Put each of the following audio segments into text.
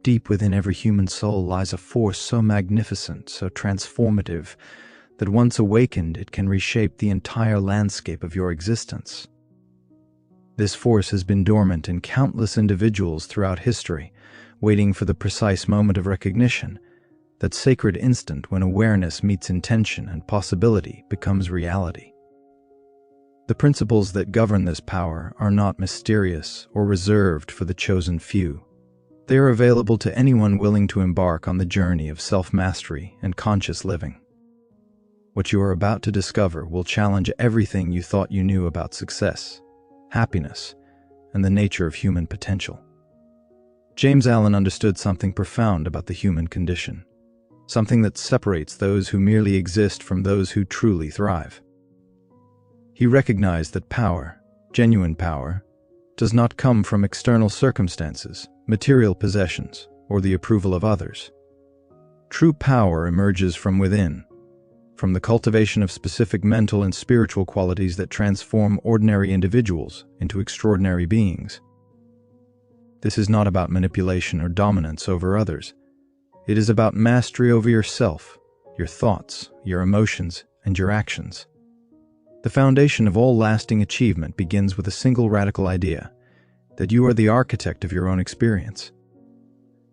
Deep within every human soul lies a force so magnificent, so transformative, that once awakened, it can reshape the entire landscape of your existence. This force has been dormant in countless individuals throughout history, waiting for the precise moment of recognition, that sacred instant when awareness meets intention and possibility becomes reality. The principles that govern this power are not mysterious or reserved for the chosen few. They are available to anyone willing to embark on the journey of self-mastery and conscious living. What you are about to discover will challenge everything you thought you knew about success, happiness, and the nature of human potential. James Allen understood something profound about the human condition, something that separates those who merely exist from those who truly thrive. He recognized that power, genuine power, does not come from external circumstances, material possessions, or the approval of others. True power emerges from within, from the cultivation of specific mental and spiritual qualities that transform ordinary individuals into extraordinary beings. This is not about manipulation or dominance over others. It is about mastery over yourself, your thoughts, your emotions, and your actions. The foundation of all lasting achievement begins with a single radical idea, that you are the architect of your own experience.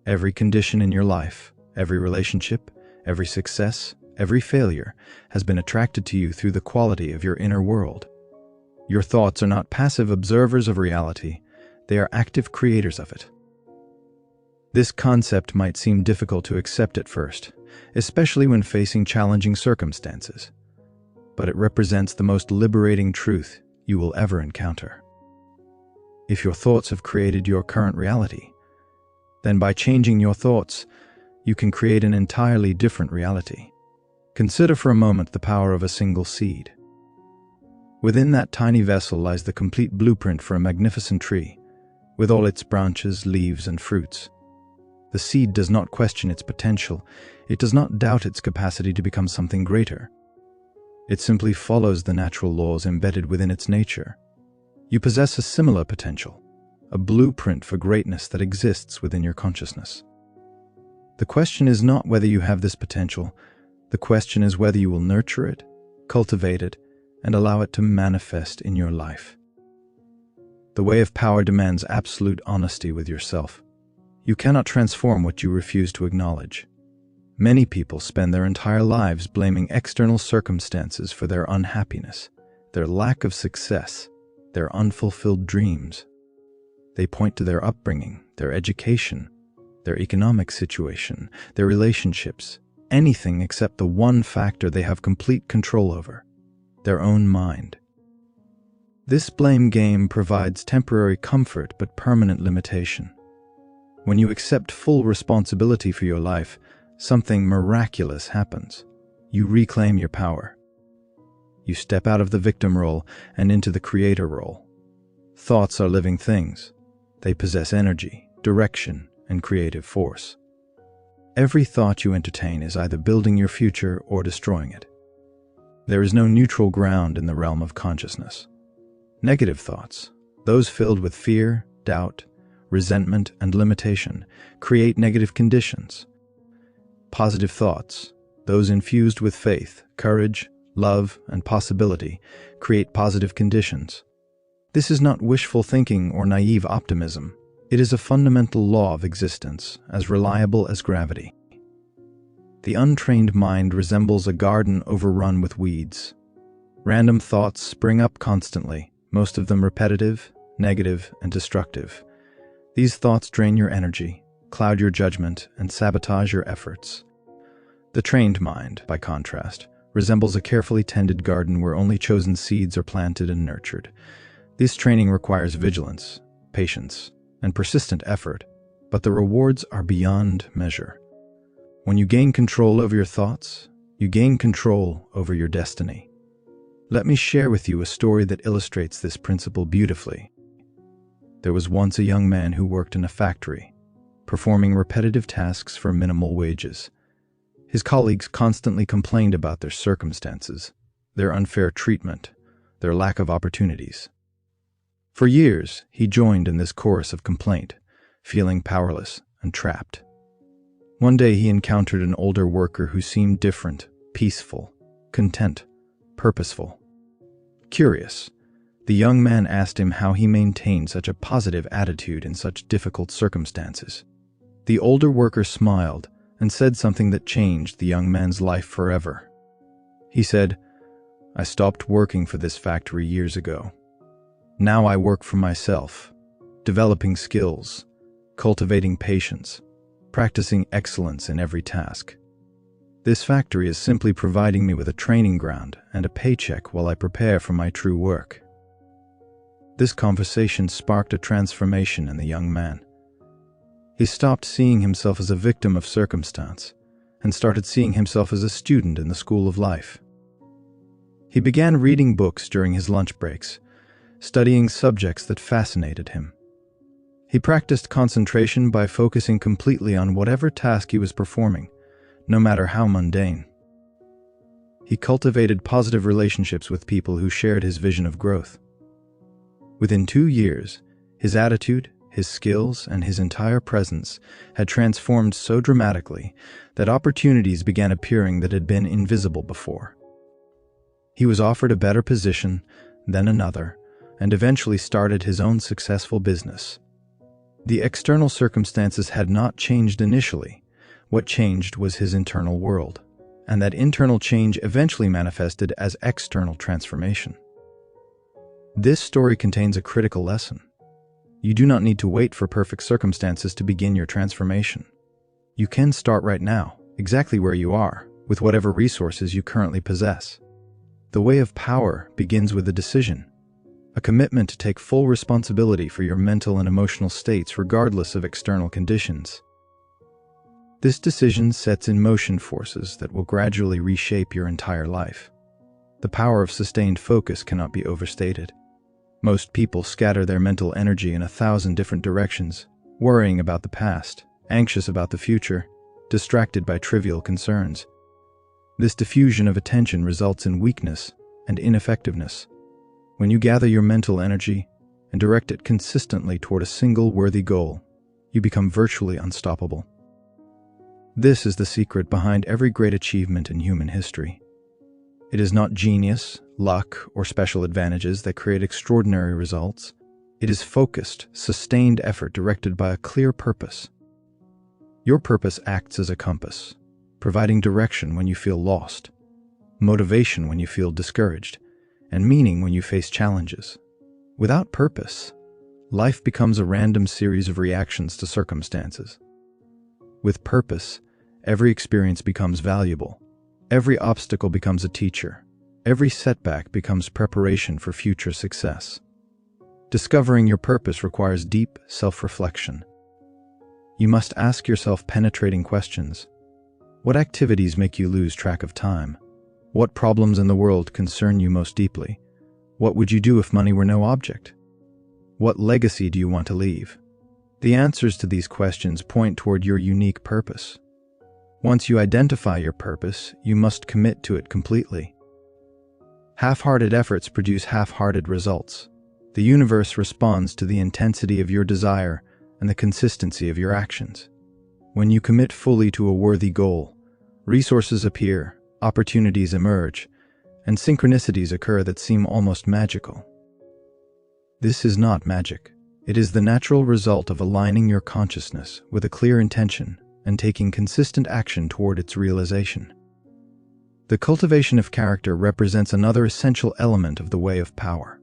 Every condition in your life, every relationship, every success, every failure has been attracted to you through the quality of your inner world. Your thoughts are not passive observers of reality, they are active creators of it. This concept might seem difficult to accept at first, especially when facing challenging circumstances, but it represents the most liberating truth you will ever encounter. If your thoughts have created your current reality, then by changing your thoughts, you can create an entirely different reality. Consider for a moment the power of a single seed. Within that tiny vessel lies the complete blueprint for a magnificent tree, with all its branches, leaves, and fruits. The seed does not question its potential. It does not doubt its capacity to become something greater. It simply follows the natural laws embedded within its nature. You possess a similar potential, a blueprint for greatness that exists within your consciousness. The question is not whether you have this potential. The question is whether you will nurture it, cultivate it, and allow it to manifest in your life. The way of power demands absolute honesty with yourself. You cannot transform what you refuse to acknowledge. Many people spend their entire lives blaming external circumstances for their unhappiness, their lack of success, their unfulfilled dreams. They point to their upbringing, their education, their economic situation, their relationships, anything except the one factor they have complete control over, their own mind. This blame game provides temporary comfort but permanent limitation. When you accept full responsibility for your life, something miraculous happens. You reclaim your power. You step out of the victim role and into the creator role. Thoughts are living things. They possess energy, direction, and creative force. Every thought you entertain is either building your future or destroying it. There is no neutral ground in the realm of consciousness. Negative thoughts, those filled with fear, doubt, resentment, and limitation, create negative conditions. Positive thoughts, those infused with faith, courage, love, and possibility, create positive conditions. This is not wishful thinking or naive optimism. It is a fundamental law of existence, as reliable as gravity. The untrained mind resembles a garden overrun with weeds. Random thoughts spring up constantly, most of them repetitive, negative, and destructive. These thoughts drain your energy, cloud your judgment, and sabotage your efforts. The trained mind, by contrast, resembles a carefully tended garden where only chosen seeds are planted and nurtured. This training requires vigilance, patience, and persistent effort, but the rewards are beyond measure. When you gain control over your thoughts, you gain control over your destiny. Let me share with you a story that illustrates this principle beautifully. There was once a young man who worked in a factory, performing repetitive tasks for minimal wages. His colleagues constantly complained about their circumstances, their unfair treatment, their lack of opportunities. For years, he joined in this chorus of complaint, feeling powerless and trapped. One day he encountered an older worker who seemed different, peaceful, content, purposeful. Curious, the young man asked him how he maintained such a positive attitude in such difficult circumstances. The older worker smiled and said something that changed the young man's life forever. He said, "I stopped working for this factory years ago. Now I work for myself, developing skills, cultivating patience, practicing excellence in every task. This factory is simply providing me with a training ground and a paycheck while I prepare for my true work." This conversation sparked a transformation in the young man. He stopped seeing himself as a victim of circumstance and started seeing himself as a student in the school of life. He began reading books during his lunch breaks, studying subjects that fascinated him. He practiced concentration by focusing completely on whatever task he was performing, no matter how mundane. He cultivated positive relationships with people who shared his vision of growth. Within 2 years, his attitude, his skills, and his entire presence had transformed so dramatically that opportunities began appearing that had been invisible before. He was offered a better position, then another, and eventually started his own successful business. The external circumstances had not changed initially. What changed was his internal world, and that internal change eventually manifested as external transformation. This story contains a critical lesson. You do not need to wait for perfect circumstances to begin your transformation. You can start right now, exactly where you are, with whatever resources you currently possess. The way of power begins with a decision, a commitment to take full responsibility for your mental and emotional states regardless of external conditions. This decision sets in motion forces that will gradually reshape your entire life. The power of sustained focus cannot be overstated. Most people scatter their mental energy in 1,000 different directions, worrying about the past, anxious about the future, distracted by trivial concerns. This diffusion of attention results in weakness and ineffectiveness. When you gather your mental energy and direct it consistently toward a single worthy goal, you become virtually unstoppable. This is the secret behind every great achievement in human history. It is not genius, luck, or special advantages that create extraordinary results. It is focused, sustained effort directed by a clear purpose. Your purpose acts as a compass, providing direction when you feel lost, motivation when you feel discouraged, and meaning when you face challenges. Without purpose, life becomes a random series of reactions to circumstances. With purpose, every experience becomes valuable. Every obstacle becomes a teacher. Every setback becomes preparation for future success. Discovering your purpose requires deep self-reflection. You must ask yourself penetrating questions. What activities make you lose track of time? What problems in the world concern you most deeply? What would you do if money were no object? What legacy do you want to leave? The answers to these questions point toward your unique purpose. Once you identify your purpose, you must commit to it completely. Half-hearted efforts produce half-hearted results. The universe responds to the intensity of your desire and the consistency of your actions. When you commit fully to a worthy goal, resources appear, opportunities emerge, and synchronicities occur that seem almost magical. This is not magic. It is the natural result of aligning your consciousness with a clear intention and taking consistent action toward its realization. The cultivation of character represents another essential element of the way of power.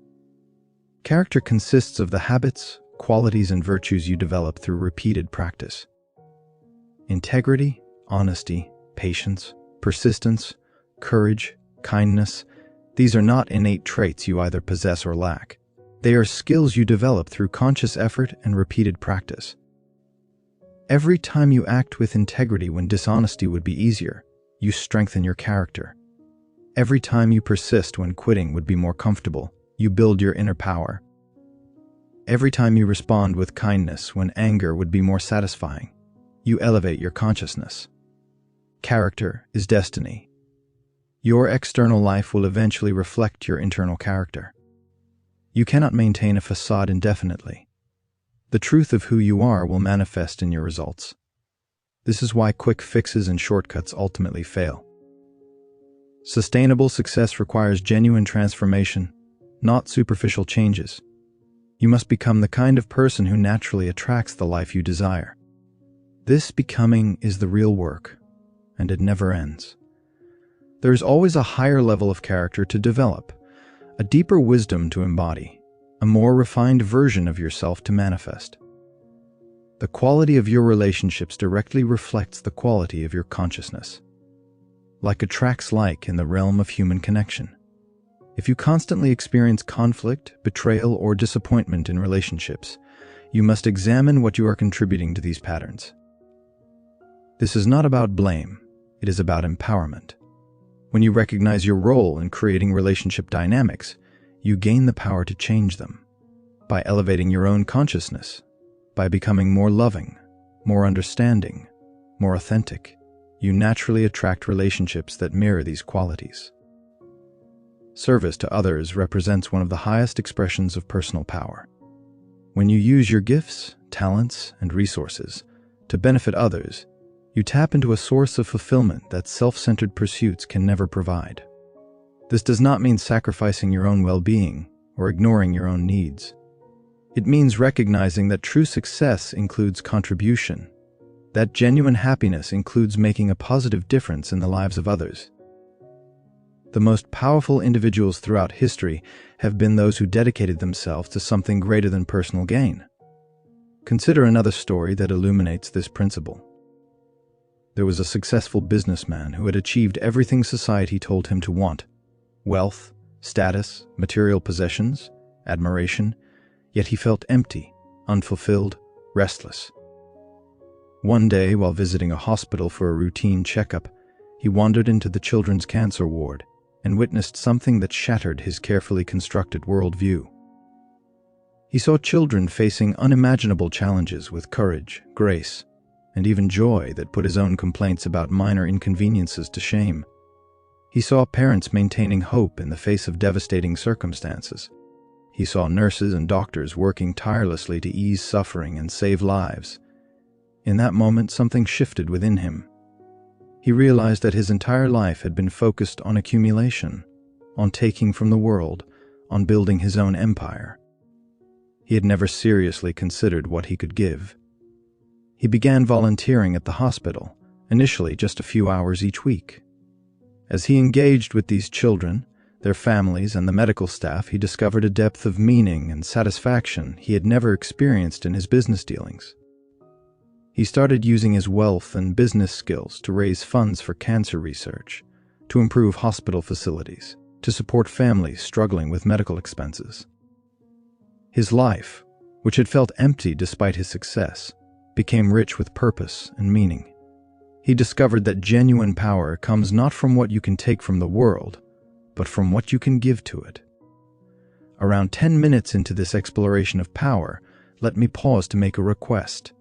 Character consists of the habits, qualities, and virtues you develop through repeated practice. Integrity, honesty, patience, persistence, courage, kindness, these are not innate traits you either possess or lack. They are skills you develop through conscious effort and repeated practice. Every time you act with integrity when dishonesty would be easier, you strengthen your character. Every time you persist when quitting would be more comfortable, you build your inner power. Every time you respond with kindness when anger would be more satisfying, you elevate your consciousness. Character is destiny. Your external life will eventually reflect your internal character. You cannot maintain a facade indefinitely. The truth of who you are will manifest in your results. This is why quick fixes and shortcuts ultimately fail. Sustainable success requires genuine transformation, not superficial changes. You must become the kind of person who naturally attracts the life you desire. This becoming is the real work, and it never ends. There is always a higher level of character to develop, a deeper wisdom to embody, a more refined version of yourself to manifest. The quality of your relationships directly reflects the quality of your consciousness. Like attracts like in the realm of human connection. If you constantly experience conflict, betrayal, or disappointment in relationships, you must examine what you are contributing to these patterns. This is not about blame, it is about empowerment. When you recognize your role in creating relationship dynamics, you gain the power to change them. By elevating your own consciousness, by becoming more loving, more understanding, more authentic, you naturally attract relationships that mirror these qualities. Service to others represents one of the highest expressions of personal power. When you use your gifts, talents, and resources to benefit others, you tap into a source of fulfillment that self-centered pursuits can never provide. This does not mean sacrificing your own well-being or ignoring your own needs. It means recognizing that true success includes contribution, that genuine happiness includes making a positive difference in the lives of others. The most powerful individuals throughout history have been those who dedicated themselves to something greater than personal gain. Consider another story that illuminates this principle. There was a successful businessman who had achieved everything society told him to want: wealth, status, material possessions, admiration, yet he felt empty, unfulfilled, restless. One day, while visiting a hospital for a routine checkup, he wandered into the children's cancer ward and witnessed something that shattered his carefully constructed worldview. He saw children facing unimaginable challenges with courage, grace, and even joy that put his own complaints about minor inconveniences to shame. He saw parents maintaining hope in the face of devastating circumstances. He saw nurses and doctors working tirelessly to ease suffering and save lives. In that moment, something shifted within him. He realized that his entire life had been focused on accumulation, on taking from the world, on building his own empire. He had never seriously considered what he could give. He began volunteering at the hospital, initially just a few hours each week. As he engaged with these children, their families, and the medical staff, he discovered a depth of meaning and satisfaction he had never experienced in his business dealings. He started using his wealth and business skills to raise funds for cancer research, to improve hospital facilities, to support families struggling with medical expenses. His life, which had felt empty despite his success, became rich with purpose and meaning. He discovered that genuine power comes not from what you can take from the world, but from what you can give to it. Around 10 minutes into this exploration of power, let me pause to make a request.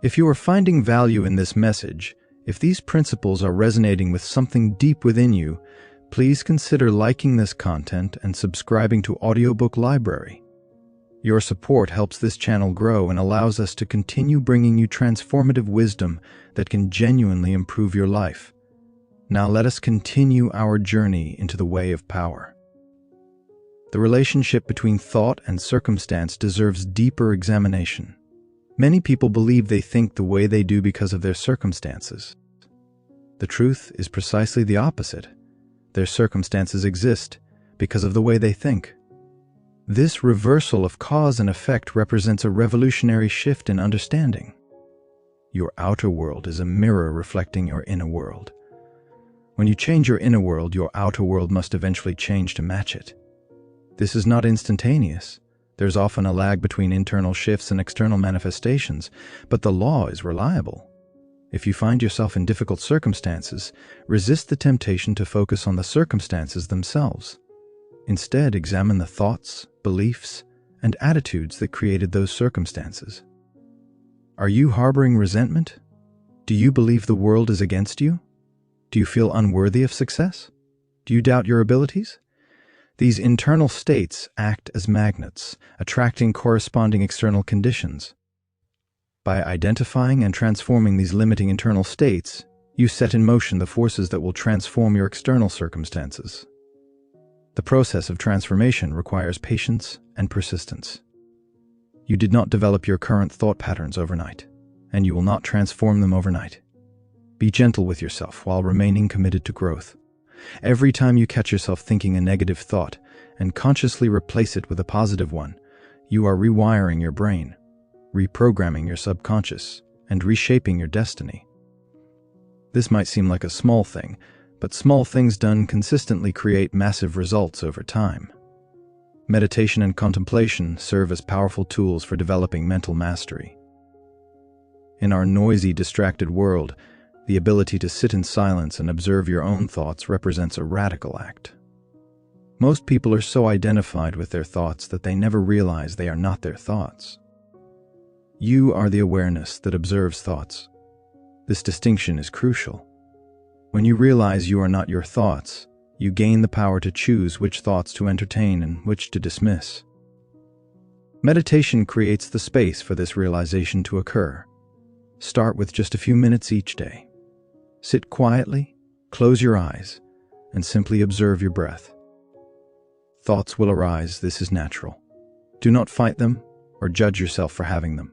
If you are finding value in this message, if these principles are resonating with something deep within you, please consider liking this content and subscribing to Audiobook Library. Your support helps this channel grow and allows us to continue bringing you transformative wisdom that can genuinely improve your life. Now let us continue our journey into the way of power. The relationship between thought and circumstance deserves deeper examination. Many people believe they think the way they do because of their circumstances. The truth is precisely the opposite. Their circumstances exist because of the way they think. This reversal of cause and effect represents a revolutionary shift in understanding. Your outer world is a mirror reflecting your inner world. When you change your inner world, your outer world must eventually change to match it. This is not instantaneous. There's often a lag between internal shifts and external manifestations, but the law is reliable. If you find yourself in difficult circumstances, resist the temptation to focus on the circumstances themselves. Instead, examine the thoughts, beliefs, and attitudes that created those circumstances. Are you harboring resentment? Do you believe the world is against you? Do you feel unworthy of success? Do you doubt your abilities? These internal states act as magnets, attracting corresponding external conditions. By identifying and transforming these limiting internal states, you set in motion the forces that will transform your external circumstances. The process of transformation requires patience and persistence. You did not develop your current thought patterns overnight, and you will not transform them overnight. Be gentle with yourself while remaining committed to growth. Every time you catch yourself thinking a negative thought and consciously replace it with a positive one, you are rewiring your brain, reprogramming your subconscious, and reshaping your destiny. This might seem like a small thing, but small things done consistently create massive results over time. Meditation and contemplation serve as powerful tools for developing mental mastery. In our noisy, distracted world, the ability to sit in silence and observe your own thoughts represents a radical act. Most people are so identified with their thoughts that they never realize they are not their thoughts. You are the awareness that observes thoughts. This distinction is crucial. When you realize you are not your thoughts, you gain the power to choose which thoughts to entertain and which to dismiss. Meditation creates the space for this realization to occur. Start with just a few minutes each day. Sit quietly, close your eyes, and simply observe your breath. Thoughts will arise, this is natural. Do not fight them or judge yourself for having them.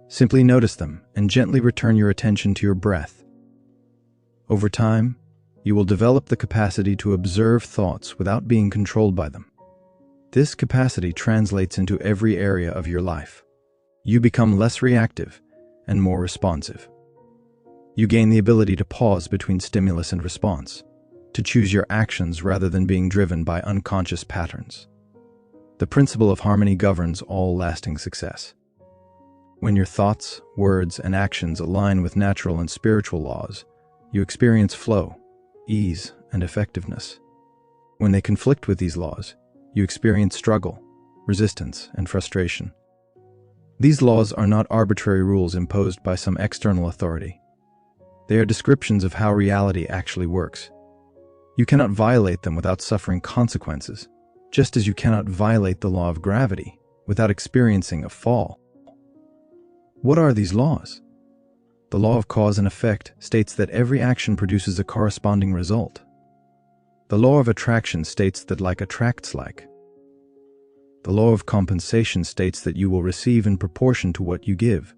Simply notice them and gently return your attention to your breath. Over time, you will develop the capacity to observe thoughts without being controlled by them. This capacity translates into every area of your life. You become less reactive and more responsive. You gain the ability to pause between stimulus and response, to choose your actions rather than being driven by unconscious patterns. The principle of harmony governs all lasting success. When your thoughts, words, and actions align with natural and spiritual laws, you experience flow, ease, and effectiveness. When they conflict with these laws, you experience struggle, resistance, and frustration. These laws are not arbitrary rules imposed by some external authority. They are descriptions of how reality actually works. You cannot violate them without suffering consequences, just as you cannot violate the law of gravity without experiencing a fall. What are these laws? The law of cause and effect states that every action produces a corresponding result. The law of attraction states that like attracts like. The law of compensation states that you will receive in proportion to what you give.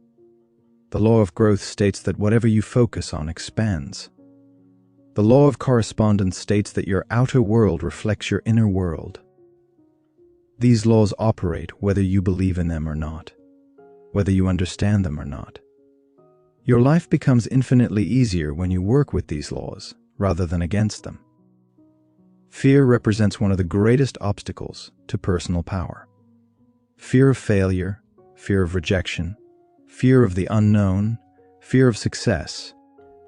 The law of growth states that whatever you focus on expands. The law of correspondence states that your outer world reflects your inner world. These laws operate whether you believe in them or not, whether you understand them or not. Your life becomes infinitely easier when you work with these laws rather than against them. Fear represents one of the greatest obstacles to personal power. Fear of failure, fear of rejection, fear of the unknown, fear of success.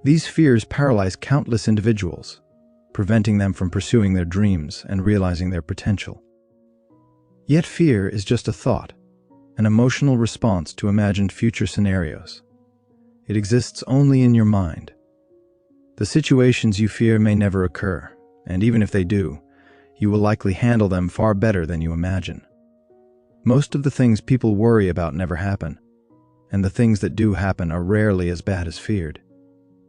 These fears paralyze countless individuals, preventing them from pursuing their dreams and realizing their potential. Yet fear is just a thought, an emotional response to imagined future scenarios. It exists only in your mind. The situations you fear may never occur, and even if they do, you will likely handle them far better than you imagine. Most of the things people worry about never happen, and the things that do happen are rarely as bad as feared.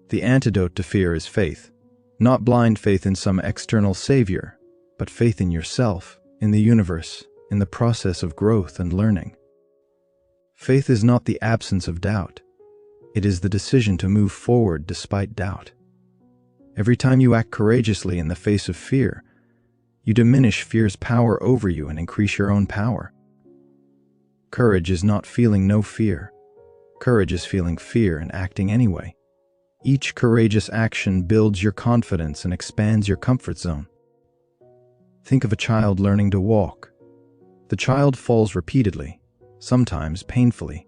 The antidote to fear is faith, not blind faith in some external savior, but faith in yourself, in the universe, in the process of growth and learning. Faith is not the absence of doubt. It is the decision to move forward despite doubt. Every time you act courageously in the face of fear, you diminish fear's power over you and increase your own power. Courage is not feeling no fear. Courage is feeling fear and acting anyway. Each courageous action builds your confidence and expands your comfort zone. Think of a child learning to walk. The child falls repeatedly, sometimes painfully.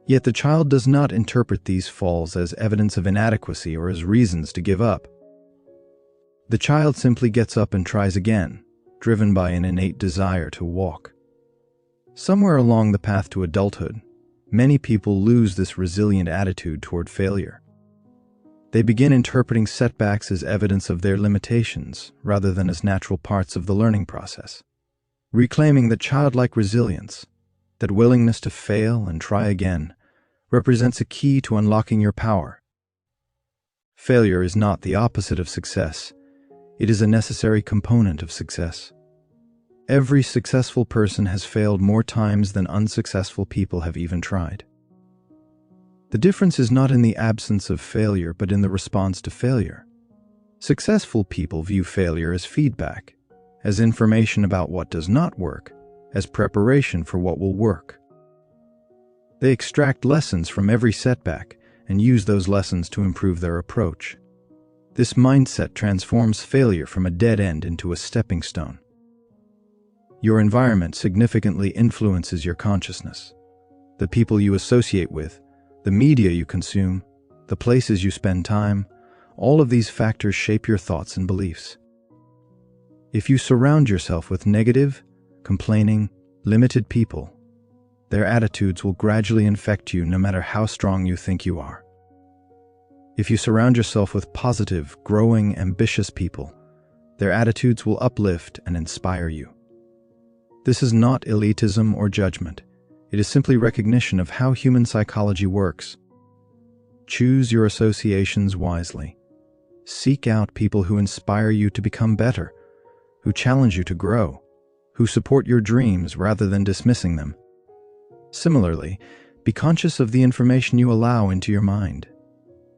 Yet the child does not interpret these falls as evidence of inadequacy or as reasons to give up. The child simply gets up and tries again, driven by an innate desire to walk. Somewhere along the path to adulthood, many people lose this resilient attitude toward failure. They begin interpreting setbacks as evidence of their limitations rather than as natural parts of the learning process. Reclaiming that childlike resilience, that willingness to fail and try again, represents a key to unlocking your power. Failure is not the opposite of success. It is a necessary component of success. Every successful person has failed more times than unsuccessful people have even tried. The difference is not in the absence of failure, but in the response to failure. Successful people view failure as feedback, as information about what does not work, as preparation for what will work. They extract lessons from every setback and use those lessons to improve their approach. This mindset transforms failure from a dead end into a stepping stone. Your environment significantly influences your consciousness. The people you associate with, the media you consume, the places you spend time, all of these factors shape your thoughts and beliefs. If you surround yourself with negative, complaining, limited people, their attitudes will gradually infect you no matter how strong you think you are. If you surround yourself with positive, growing, ambitious people, their attitudes will uplift and inspire you. This is not elitism or judgment. It is simply recognition of how human psychology works. Choose your associations wisely. Seek out people who inspire you to become better, who challenge you to grow, who support your dreams rather than dismissing them. Similarly, be conscious of the information you allow into your mind.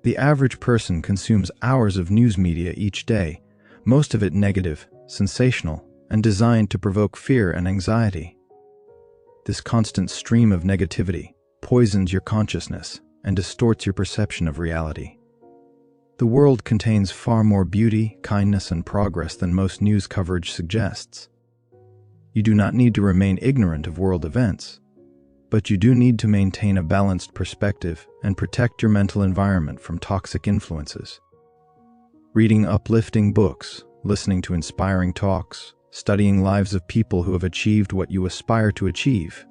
The average person consumes hours of news media each day, most of it negative, sensational, and designed to provoke fear and anxiety. This constant stream of negativity poisons your consciousness and distorts your perception of reality. The world contains far more beauty, kindness, and progress than most news coverage suggests. You do not need to remain ignorant of world events, but you do need to maintain a balanced perspective and protect your mental environment from toxic influences. Reading uplifting books, listening to inspiring talks, studying lives of people who have achieved what you aspire to achieve.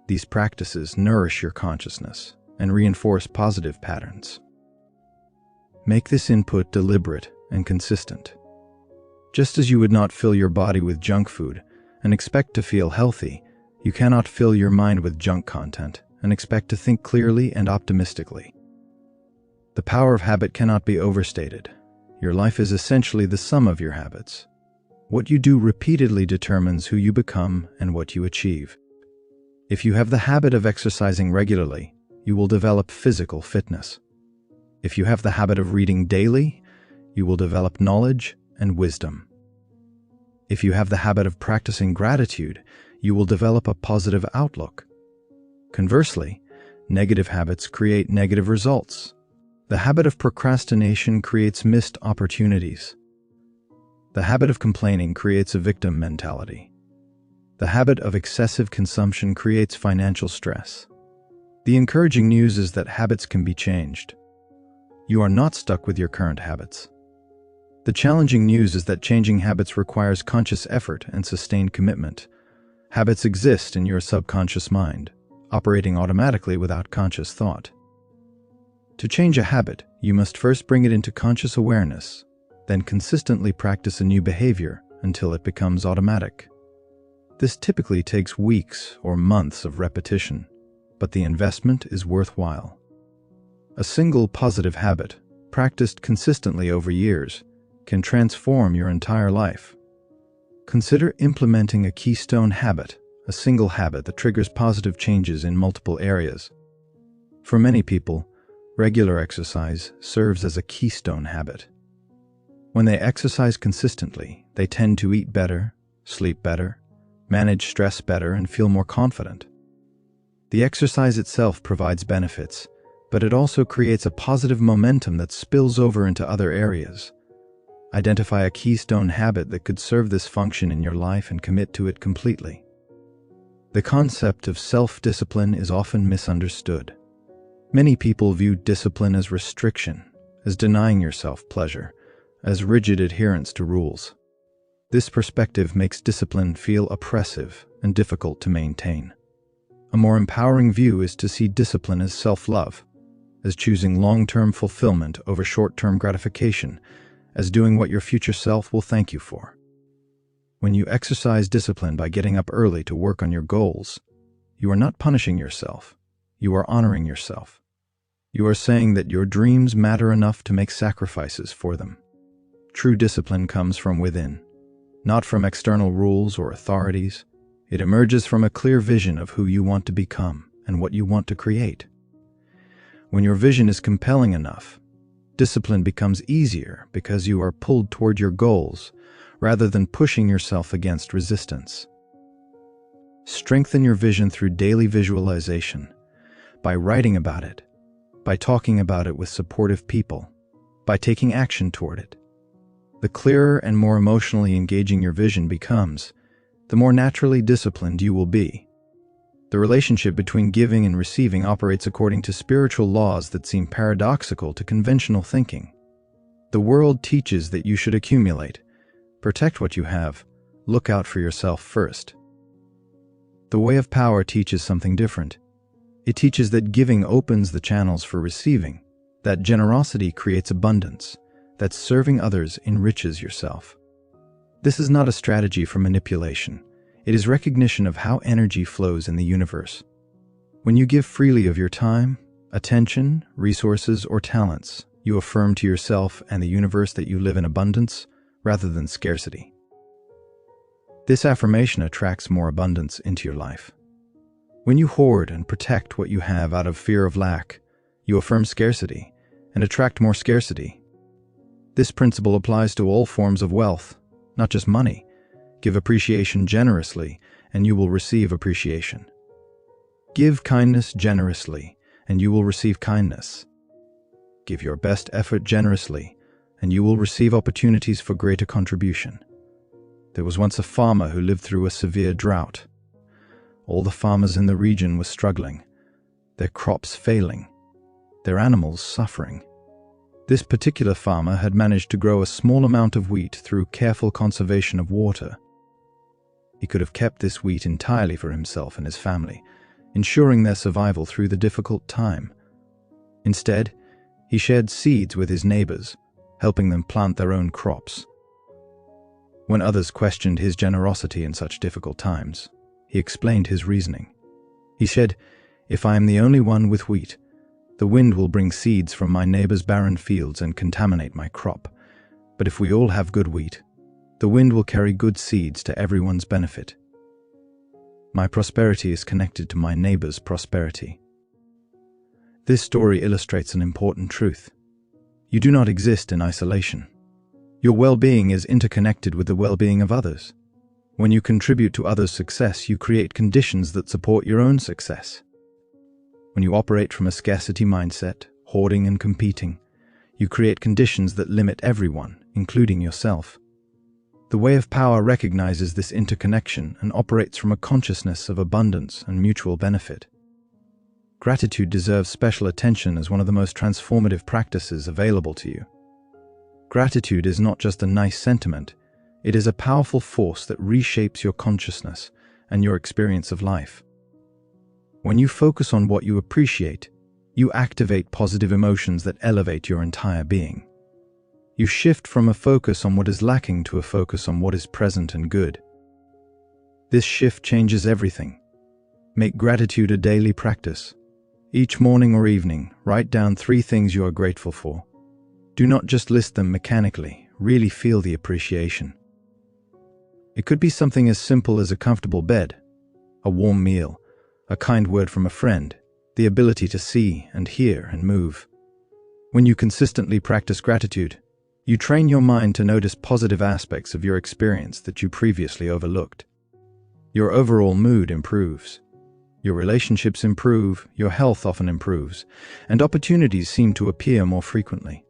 These practices nourish your consciousness and reinforce positive patterns. Make this input deliberate and consistent. Just as you would not fill your body with junk food and expect to feel healthy, you cannot fill your mind with junk content and expect to think clearly and optimistically. The power of habit cannot be overstated. Your life is essentially the sum of your habits. What you do repeatedly determines who you become and what you achieve. If you have the habit of exercising regularly, you will develop physical fitness. If you have the habit of reading daily, you will develop knowledge and wisdom. If you have the habit of practicing gratitude, you will develop a positive outlook. Conversely, negative habits create negative results. The habit of procrastination creates missed opportunities. The habit of complaining creates a victim mentality. The habit of excessive consumption creates financial stress. The encouraging news is that habits can be changed. You are not stuck with your current habits. The challenging news is that changing habits requires conscious effort and sustained commitment. Habits exist in your subconscious mind, operating automatically without conscious thought. To change a habit, you must first bring it into conscious awareness, then consistently practice a new behavior until it becomes automatic. This typically takes weeks or months of repetition, but the investment is worthwhile. A single positive habit, practiced consistently over years, can transform your entire life. Consider implementing a keystone habit, a single habit that triggers positive changes in multiple areas. For many people, regular exercise serves as a keystone habit. When they exercise consistently, they tend to eat better, sleep better, manage stress better, and feel more confident. The exercise itself provides benefits, but it also creates a positive momentum that spills over into other areas. Identify a keystone habit that could serve this function in your life and commit to it completely. The concept of self-discipline is often misunderstood. Many people view discipline as restriction, as denying yourself pleasure, as rigid adherence to rules. This perspective makes discipline feel oppressive and difficult to maintain. A more empowering view is to see discipline as self-love, as choosing long-term fulfillment over short-term gratification, as doing what your future self will thank you for. When you exercise discipline by getting up early to work on your goals, you are not punishing yourself. you are honoring yourself. You are saying that your dreams matter enough to make sacrifices for them. True discipline comes from within, not from external rules or authorities. It emerges from a clear vision of who you want to become and what you want to create. When your vision is compelling enough, discipline becomes easier because you are pulled toward your goals rather than pushing yourself against resistance. Strengthen your vision through daily visualization, by writing about it, by talking about it with supportive people, by taking action toward it. The clearer and more emotionally engaging your vision becomes, the more naturally disciplined you will be. The relationship between giving and receiving operates according to spiritual laws that seem paradoxical to conventional thinking. The world teaches that you should accumulate, protect what you have, look out for yourself first. The way of power teaches something different. It teaches that giving opens the channels for receiving, that generosity creates abundance, that serving others enriches yourself. This is not a strategy for manipulation. It is recognition of how energy flows in the universe. When you give freely of your time, attention, resources, or talents, you affirm to yourself and the universe that you live in abundance rather than scarcity. This affirmation attracts more abundance into your life. When you hoard and protect what you have out of fear of lack, you affirm scarcity and attract more scarcity. This principle applies to all forms of wealth, not just money. Give appreciation generously, and you will receive appreciation. Give kindness generously, and you will receive kindness. Give your best effort generously, and you will receive opportunities for greater contribution. There was once a farmer who lived through a severe drought. All the farmers in the region were struggling, their crops failing, their animals suffering. This particular farmer had managed to grow a small amount of wheat through careful conservation of water. He could have kept this wheat entirely for himself and his family, ensuring their survival through the difficult time. Instead, he shared seeds with his neighbors, helping them plant their own crops. When others questioned his generosity in such difficult times, he explained his reasoning. He said, "If I am the only one with wheat, the wind will bring seeds from my neighbor's barren fields and contaminate my crop. But if we all have good wheat, the wind will carry good seeds to everyone's benefit. My prosperity is connected to my neighbor's prosperity." This story illustrates an important truth. You do not exist in isolation. Your well-being is interconnected with the well-being of others. When you contribute to others' success, you create conditions that support your own success. When you operate from a scarcity mindset, hoarding and competing, you create conditions that limit everyone, including yourself. The way of power recognizes this interconnection and operates from a consciousness of abundance and mutual benefit. Gratitude deserves special attention as one of the most transformative practices available to you. Gratitude is not just a nice sentiment, it is a powerful force that reshapes your consciousness and your experience of life. When you focus on what you appreciate, you activate positive emotions that elevate your entire being. You shift from a focus on what is lacking to a focus on what is present and good. This shift changes everything. Make gratitude a daily practice. Each morning or evening, write down 3 things you are grateful for. Do not just list them mechanically, really feel the appreciation. It could be something as simple as a comfortable bed, a warm meal, a kind word from a friend, the ability to see and hear and move. When you consistently practice gratitude, you train your mind to notice positive aspects of your experience that you previously overlooked. Your overall mood improves. Your relationships improve, your health often improves, and opportunities seem to appear more frequently.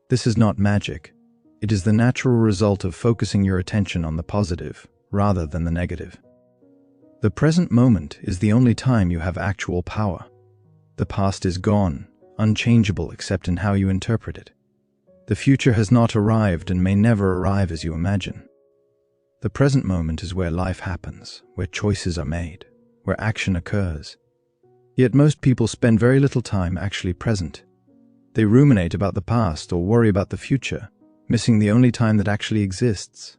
This is not magic. It is the natural result of focusing your attention on the positive rather than the negative. The present moment is the only time you have actual power. The past is gone, unchangeable except in how you interpret it. The future has not arrived and may never arrive as you imagine. The present moment is where life happens, where choices are made, where action occurs. Yet most people spend very little time actually present. They ruminate about the past or worry about the future, missing the only time that actually exists.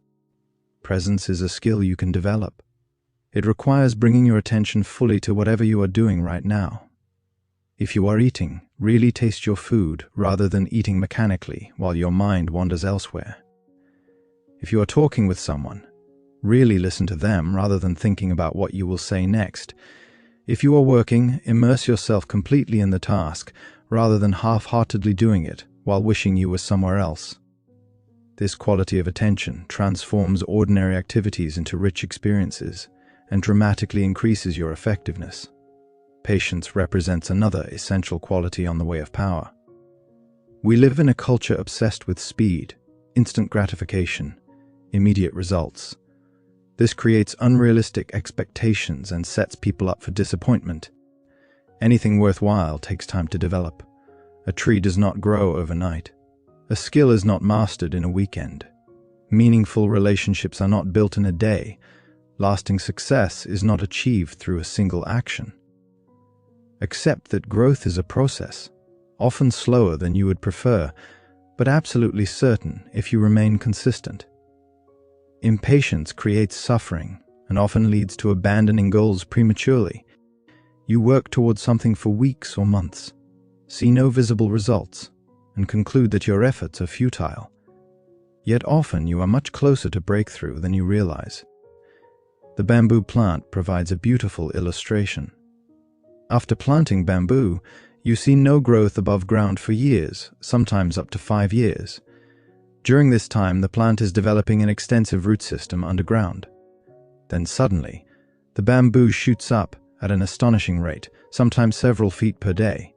Presence is a skill you can develop. It requires bringing your attention fully to whatever you are doing right now. If you are eating, really taste your food rather than eating mechanically while your mind wanders elsewhere. If you are talking with someone, really listen to them rather than thinking about what you will say next. If you are working, immerse yourself completely in the task rather than half-heartedly doing it while wishing you were somewhere else. This quality of attention transforms ordinary activities into rich experiences and dramatically increases your effectiveness. Patience represents another essential quality on the way of power. We live in a culture obsessed with speed, instant gratification, immediate results. This creates unrealistic expectations and sets people up for disappointment. Anything worthwhile takes time to develop. A tree does not grow overnight. A skill is not mastered in a weekend. Meaningful relationships are not built in a day. Lasting success is not achieved through a single action. Accept that growth is a process, often slower than you would prefer, but absolutely certain if you remain consistent. Impatience creates suffering and often leads to abandoning goals prematurely. You work towards something for weeks or months, see no visible results, and conclude that your efforts are futile. Yet often you are much closer to breakthrough than you realize. The bamboo plant provides a beautiful illustration. After planting bamboo, you see no growth above ground for years, sometimes up to 5 years. During this time, the plant is developing an extensive root system underground. Then suddenly, the bamboo shoots up at an astonishing rate, sometimes several feet per day.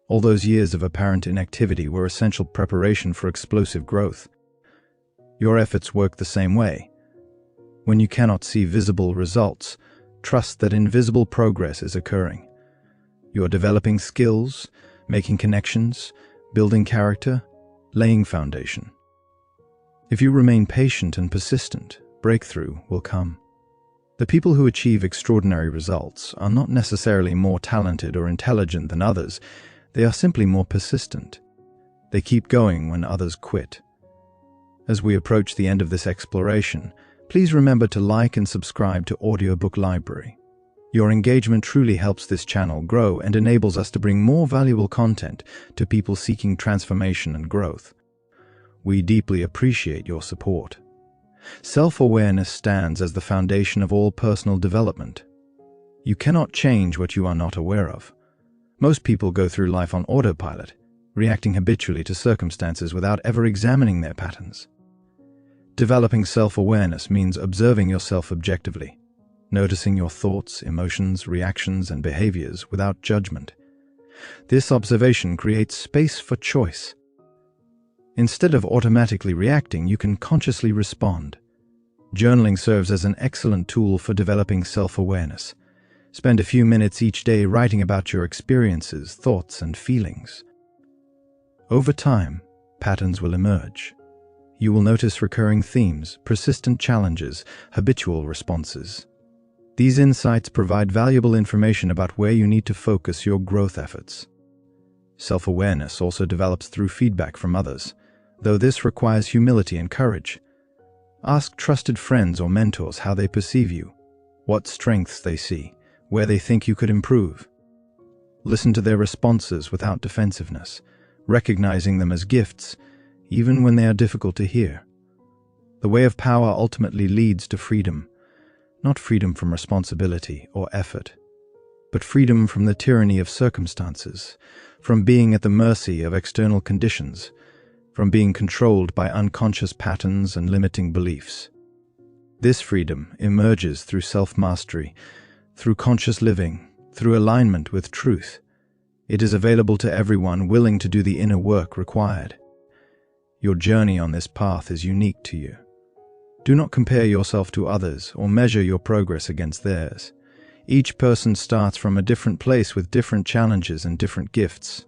All those years of apparent inactivity were essential preparation for explosive growth. Your efforts work the same way. When you cannot see visible results, trust that invisible progress is occurring. You are developing skills, making connections, building character, laying foundation. If you remain patient and persistent, breakthrough will come. The people who achieve extraordinary results are not necessarily more talented or intelligent than others. They are simply more persistent. They keep going when others quit. As we approach the end of this exploration, please remember to like and subscribe to Audiobook Library. Your engagement truly helps this channel grow and enables us to bring more valuable content to people seeking transformation and growth. We deeply appreciate your support. Self-awareness stands as the foundation of all personal development. You cannot change what you are not aware of. Most people go through life on autopilot, reacting habitually to circumstances without ever examining their patterns. Developing self-awareness means observing yourself objectively, noticing your thoughts, emotions, reactions, and behaviors without judgment. This observation creates space for choice. Instead of automatically reacting, you can consciously respond. Journaling serves as an excellent tool for developing self-awareness. Spend a few minutes each day writing about your experiences, thoughts, and feelings. Over time, patterns will emerge. You will notice recurring themes, persistent challenges, habitual responses. These insights provide valuable information about where you need to focus your growth efforts. Self-awareness also develops through feedback from others, though this requires humility and courage. Ask trusted friends or mentors how they perceive you, what strengths they see, where they think you could improve. Listen to their responses without defensiveness, recognizing them as gifts, even when they are difficult to hear. The way of power ultimately leads to freedom, not freedom from responsibility or effort, but freedom from the tyranny of circumstances, from being at the mercy of external conditions, from being controlled by unconscious patterns and limiting beliefs. This freedom emerges through self-mastery, through conscious living, through alignment with truth. It is available to everyone willing to do the inner work required. Your journey on this path is unique to you. Do not compare yourself to others or measure your progress against theirs. Each person starts from a different place with different challenges and different gifts.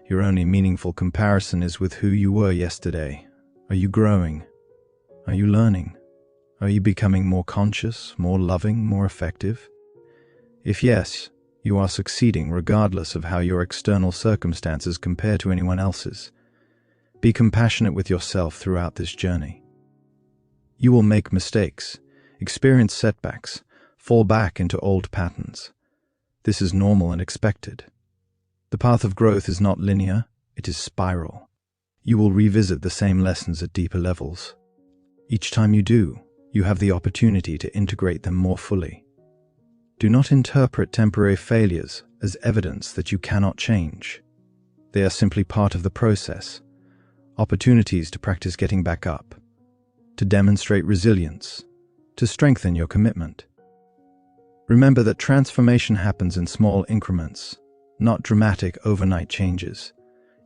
Your only meaningful comparison is with who you were yesterday. Are you growing? Are you learning? Are you becoming more conscious, more loving, more effective? If yes, you are succeeding regardless of how your external circumstances compare to anyone else's. Be compassionate with yourself throughout this journey. You will make mistakes, experience setbacks, fall back into old patterns. This is normal and expected. The path of growth is not linear, it is spiral. You will revisit the same lessons at deeper levels. Each time you do, you have the opportunity to integrate them more fully. Do not interpret temporary failures as evidence that you cannot change. They are simply part of the process, opportunities to practice getting back up, to demonstrate resilience, to strengthen your commitment. Remember that transformation happens in small increments, not dramatic overnight changes.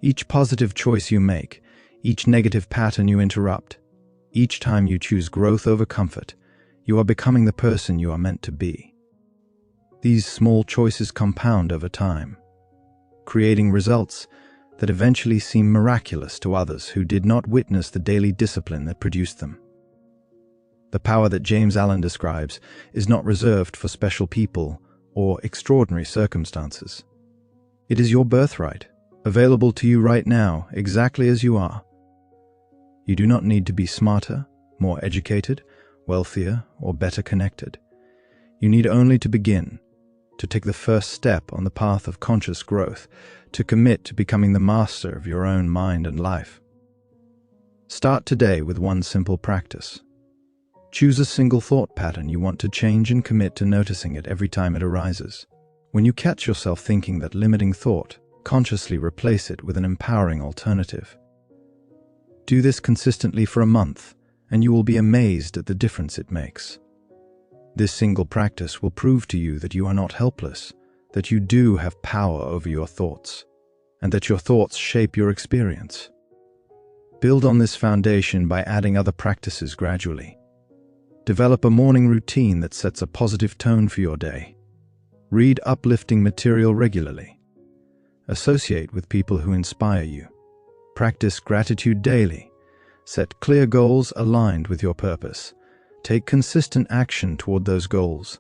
Each positive choice you make, each negative pattern you interrupt, each time you choose growth over comfort, you are becoming the person you are meant to be. These small choices compound over time, creating results that eventually seem miraculous to others who did not witness the daily discipline that produced them. The power that James Allen describes is not reserved for special people or extraordinary circumstances. It is your birthright, available to you right now, exactly as you are. You do not need to be smarter, more educated, wealthier, or better connected. You need only to begin, to take the first step on the path of conscious growth, to commit to becoming the master of your own mind and life. Start today with one simple practice. Choose a single thought pattern you want to change and commit to noticing it every time it arises. When you catch yourself thinking that limiting thought, consciously replace it with an empowering alternative. Do this consistently for a month, and you will be amazed at the difference it makes. This single practice will prove to you that you are not helpless, that you do have power over your thoughts, and that your thoughts shape your experience. Build on this foundation by adding other practices gradually. Develop a morning routine that sets a positive tone for your day. Read uplifting material regularly. Associate with people who inspire you. Practice gratitude daily. Set clear goals aligned with your purpose. Take consistent action toward those goals.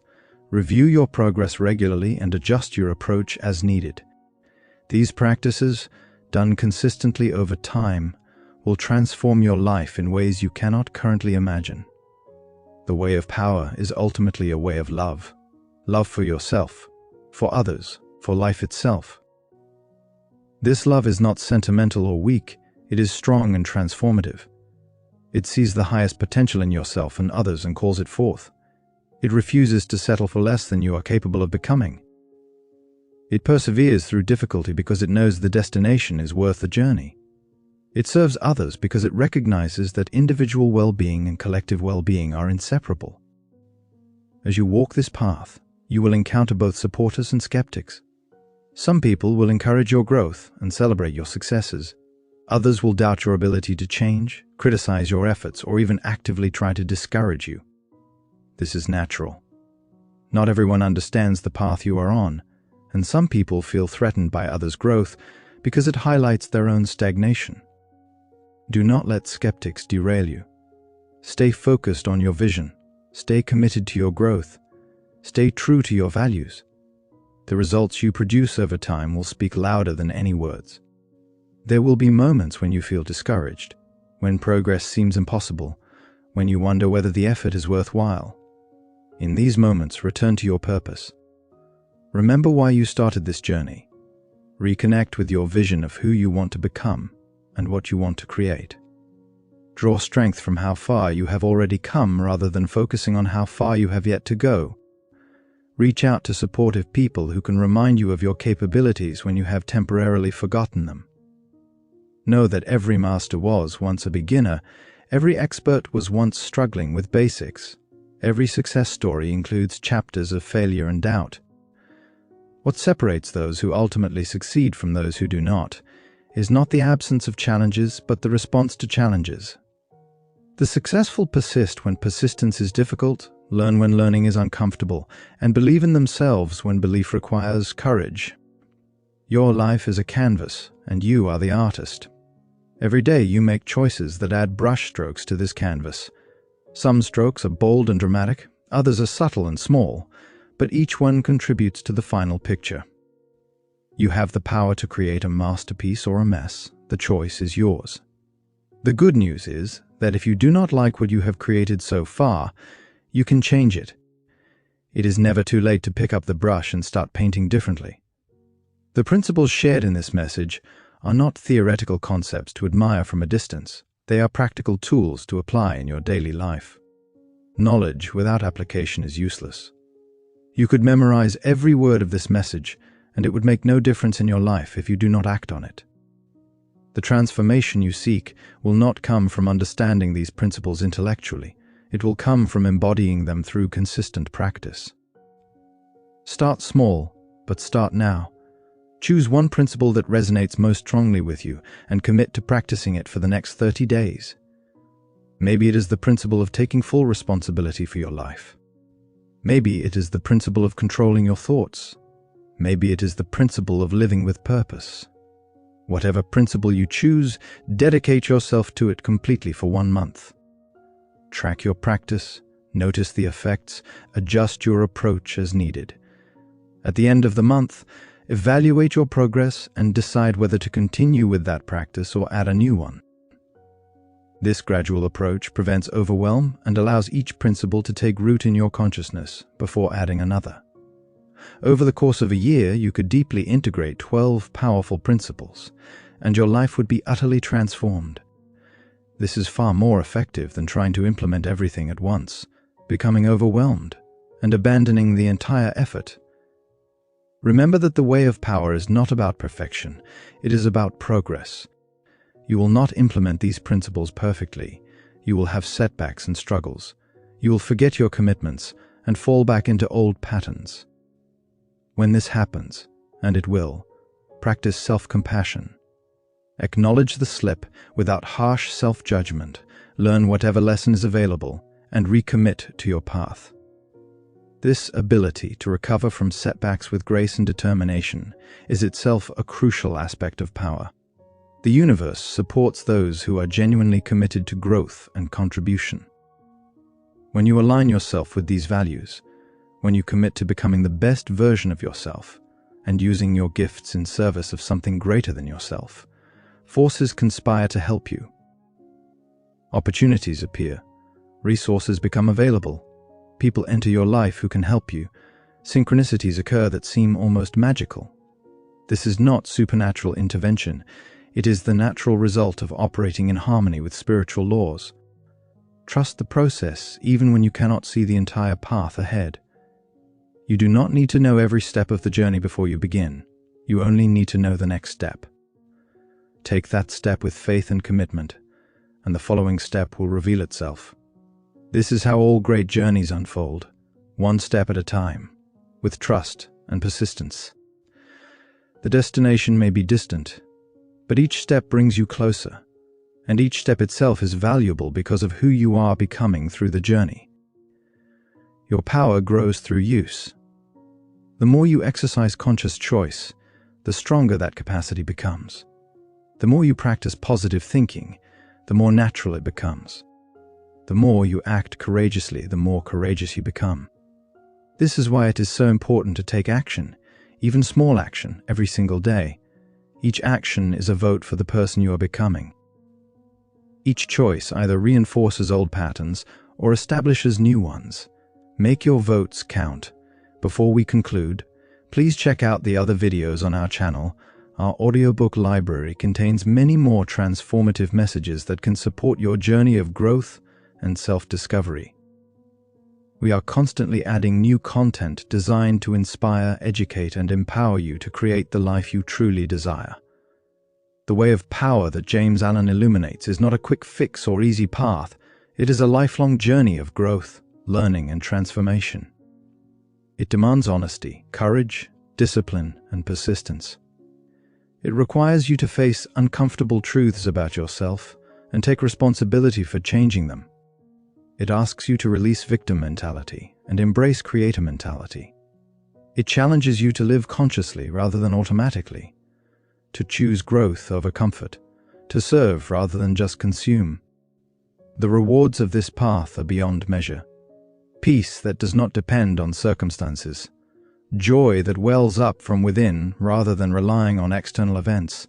Review your progress regularly and adjust your approach as needed. These practices, done consistently over time, will transform your life in ways you cannot currently imagine. The way of power is ultimately a way of love. Love for yourself, for others, for life itself. This love is not sentimental or weak, it is strong and transformative. It sees the highest potential in yourself and others and calls it forth. It refuses to settle for less than you are capable of becoming. It perseveres through difficulty because it knows the destination is worth the journey. It serves others because it recognizes that individual well-being and collective well-being are inseparable. As you walk this path, you will encounter both supporters and skeptics. Some people will encourage your growth and celebrate your successes. Others will doubt your ability to change, criticize your efforts, or even actively try to discourage you. This is natural. Not everyone understands the path you are on, and some people feel threatened by others' growth because it highlights their own stagnation. Do not let skeptics derail you. Stay focused on your vision. Stay committed to your growth. Stay true to your values. The results you produce over time will speak louder than any words. There will be moments when you feel discouraged, when progress seems impossible, when you wonder whether the effort is worthwhile. In these moments, return to your purpose. Remember why you started this journey. Reconnect with your vision of who you want to become and what you want to create. Draw strength from how far you have already come rather than focusing on how far you have yet to go. Reach out to supportive people who can remind you of your capabilities when you have temporarily forgotten them. Know that every master was once a beginner, every expert was once struggling with basics. Every success story includes chapters of failure and doubt. What separates those who ultimately succeed from those who do not is not the absence of challenges, but the response to challenges. The successful persist when persistence is difficult, learn when learning is uncomfortable, and believe in themselves when belief requires courage. Your life is a canvas, and you are the artist. Every day you make choices that add brushstrokes to this canvas. Some strokes are bold and dramatic, others are subtle and small, but each one contributes to the final picture. You have the power to create a masterpiece or a mess. The choice is yours. The good news is that if you do not like what you have created so far, you can change it. It is never too late to pick up the brush and start painting differently. The principles shared in this message are not theoretical concepts to admire from a distance. They are practical tools to apply in your daily life. Knowledge without application is useless. You could memorize every word of this message, and it would make no difference in your life if you do not act on it. The transformation you seek will not come from understanding these principles intellectually. It will come from embodying them through consistent practice. Start small, but start now. Choose one principle that resonates most strongly with you and commit to practicing it for the next 30 days. Maybe it is the principle of taking full responsibility for your life. Maybe it is the principle of controlling your thoughts. Maybe it is the principle of living with purpose. Whatever principle you choose, dedicate yourself to it completely for 1 month. Track your practice, notice the effects, adjust your approach as needed. At the end of the month, evaluate your progress and decide whether to continue with that practice or add a new one. This gradual approach prevents overwhelm and allows each principle to take root in your consciousness before adding another. Over the course of a year, you could deeply integrate 12 powerful principles, and your life would be utterly transformed. This is far more effective than trying to implement everything at once, becoming overwhelmed, and abandoning the entire effort. Remember that the way of power is not about perfection, it is about progress. You will not implement these principles perfectly. You will have setbacks and struggles. You will forget your commitments and fall back into old patterns. When this happens, and it will, practice self-compassion. Acknowledge the slip without harsh self-judgment, learn whatever lesson is available, and recommit to your path. This ability to recover from setbacks with grace and determination is itself a crucial aspect of power. The universe supports those who are genuinely committed to growth and contribution. When you align yourself with these values, when you commit to becoming the best version of yourself and using your gifts in service of something greater than yourself, forces conspire to help you. Opportunities appear, resources become available, people enter your life who can help you, synchronicities occur that seem almost magical. This is not supernatural intervention, it is the natural result of operating in harmony with spiritual laws. Trust the process even when you cannot see the entire path ahead. You do not need to know every step of the journey before you begin. You only need to know the next step. Take that step with faith and commitment, and the following step will reveal itself. This is how all great journeys unfold, one step at a time, with trust and persistence. The destination may be distant, but each step brings you closer, and each step itself is valuable because of who you are becoming through the journey. Your power grows through use. The more you exercise conscious choice, the stronger that capacity becomes. The more you practice positive thinking, the more natural it becomes. The more you act courageously, the more courageous you become. This is why it is so important to take action, even small action, every single day. Each action is a vote for the person you are becoming. Each choice either reinforces old patterns or establishes new ones. Make your votes count. Before we conclude, please check out the other videos on our channel. Our audiobook library contains many more transformative messages that can support your journey of growth and self-discovery. We are constantly adding new content designed to inspire, educate, and empower you to create the life you truly desire. The way of power that James Allen illuminates is not a quick fix or easy path. It is a lifelong journey of growth, learning, and transformation. It demands honesty, courage, discipline, and persistence. It requires you to face uncomfortable truths about yourself and take responsibility for changing them. It asks you to release victim mentality and embrace creator mentality. It challenges you to live consciously rather than automatically, to choose growth over comfort, to serve rather than just consume. The rewards of this path are beyond measure. Peace that does not depend on circumstances. Joy that wells up from within rather than relying on external events.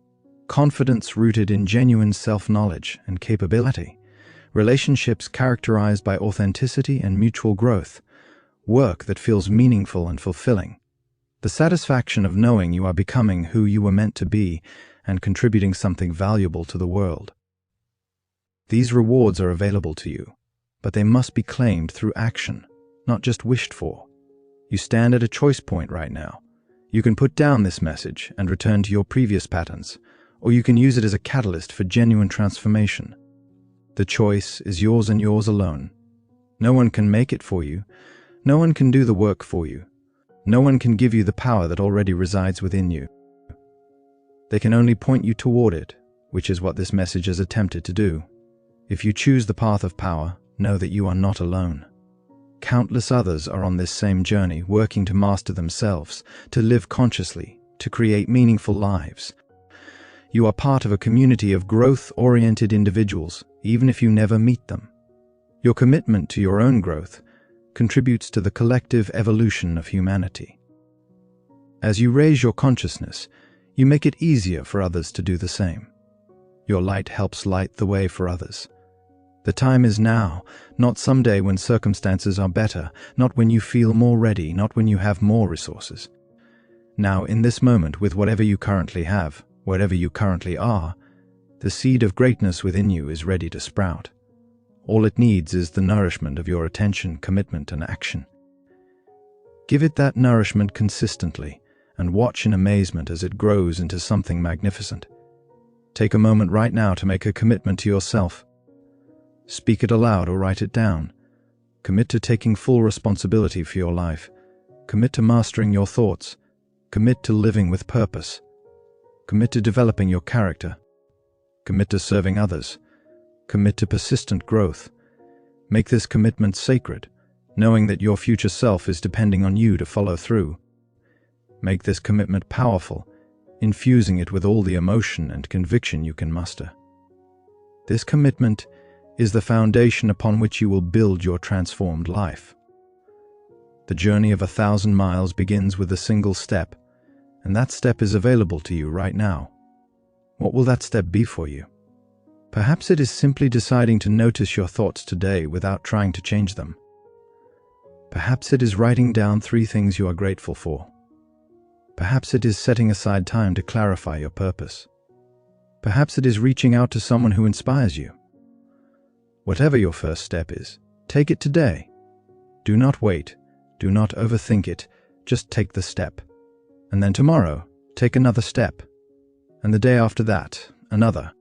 Confidence rooted in genuine self-knowledge and capability. Relationships characterized by authenticity and mutual growth. Work that feels meaningful and fulfilling. The satisfaction of knowing you are becoming who you were meant to be and contributing something valuable to the world. These rewards are available to you, but they must be claimed through action, not just wished for. You stand at a choice point right now. You can put down this message and return to your previous patterns, or you can use it as a catalyst for genuine transformation. The choice is yours and yours alone. No one can make it for you. No one can do the work for you. No one can give you the power that already resides within you. They can only point you toward it, which is what this message has attempted to do. If you choose the path of power, know that you are not alone. Countless others are on this same journey, working to master themselves, to live consciously, to create meaningful lives. You are part of a community of growth-oriented individuals, even if you never meet them. Your commitment to your own growth contributes to the collective evolution of humanity. As you raise your consciousness, you make it easier for others to do the same. Your light helps light the way for others. The time is now, not someday when circumstances are better, not when you feel more ready, not when you have more resources. Now, in this moment, with whatever you currently have, wherever you currently are, the seed of greatness within you is ready to sprout. All it needs is the nourishment of your attention, commitment, and action. Give it that nourishment consistently, and watch in amazement as it grows into something magnificent. Take a moment right now to make a commitment to yourself. Speak it aloud or write it down. Commit to taking full responsibility for your life. Commit to mastering your thoughts. Commit to living with purpose. Commit to developing your character. Commit to serving others. Commit to persistent growth. Make this commitment sacred, knowing that your future self is depending on you to follow through. Make this commitment powerful, infusing it with all the emotion and conviction you can muster. This commitment is the foundation upon which you will build your transformed life. The journey of 1,000 miles begins with a single step, and that step is available to you right now. What will that step be for you? Perhaps it is simply deciding to notice your thoughts today without trying to change them. Perhaps it is writing down 3 things you are grateful for. Perhaps it is setting aside time to clarify your purpose. Perhaps it is reaching out to someone who inspires you. Whatever your first step is, take it today. Do not wait. Do not overthink it. Just take the step. And then tomorrow, take another step. And the day after that, another.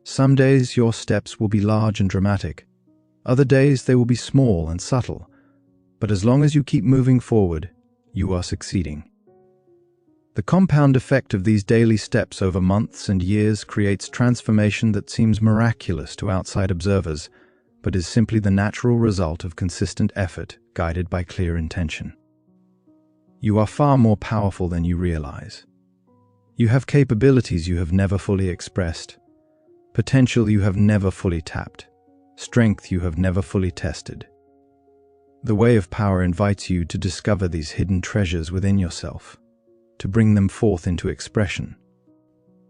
Some days your steps will be large and dramatic. Other days they will be small and subtle. But as long as you keep moving forward, you are succeeding. The compound effect of these daily steps over months and years creates transformation that seems miraculous to outside observers, but is simply the natural result of consistent effort guided by clear intention. You are far more powerful than you realize. You have capabilities you have never fully expressed, potential you have never fully tapped, strength you have never fully tested. The way of power invites you to discover these hidden treasures within yourself, to bring them forth into expression,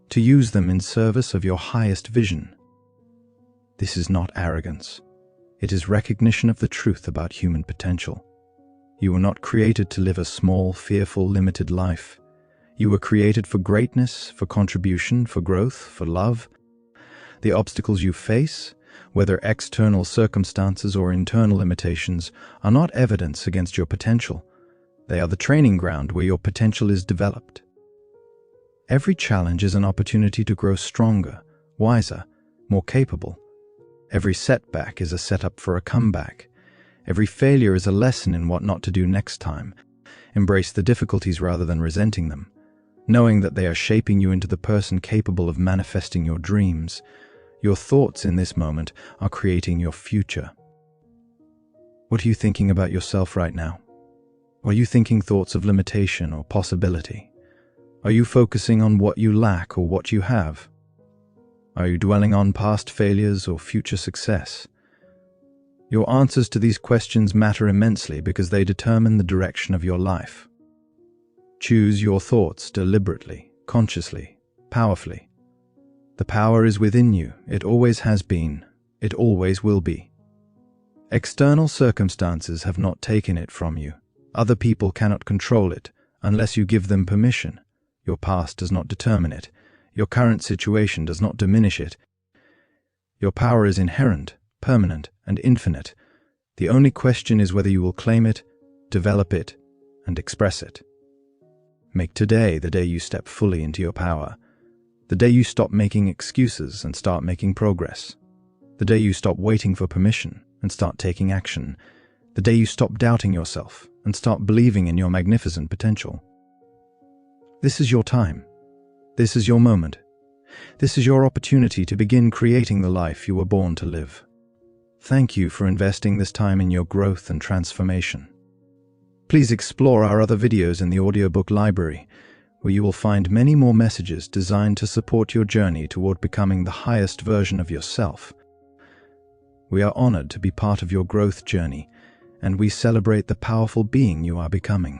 to use them in service of your highest vision. This is not arrogance. It is recognition of the truth about human potential. You were not created to live a small, fearful, limited life. You were created for greatness, for contribution, for growth, for love. The obstacles you face, whether external circumstances or internal limitations, are not evidence against your potential. They are the training ground where your potential is developed. Every challenge is an opportunity to grow stronger, wiser, more capable. Every setback is a setup for a comeback. Every failure is a lesson in what not to do next time. Embrace the difficulties rather than resenting them, knowing that they are shaping you into the person capable of manifesting your dreams. Your thoughts in this moment are creating your future. What are you thinking about yourself right now? Are you thinking thoughts of limitation or possibility? Are you focusing on what you lack or what you have? Are you dwelling on past failures or future success? Your answers to these questions matter immensely because they determine the direction of your life. Choose your thoughts deliberately, consciously, powerfully. The power is within you. It always has been. It always will be. External circumstances have not taken it from you. Other people cannot control it. unless you give them permission. Your past does not determine it. Your current situation does not diminish it. Your power is inherent, permanent, and infinite. The only question is whether you will claim it, develop it, and express it. Make today the day you step fully into your power. The day you stop making excuses and start making progress. The day you stop waiting for permission and start taking action. The day you stop doubting yourself and start believing in your magnificent potential. This is your time. This is your moment. This is your opportunity to begin creating the life you were born to live. Thank you for investing this time in your growth and transformation. Please explore our other videos in the audiobook library, where you will find many more messages designed to support your journey toward becoming the highest version of yourself. We are honored to be part of your growth journey, and we celebrate the powerful being you are becoming.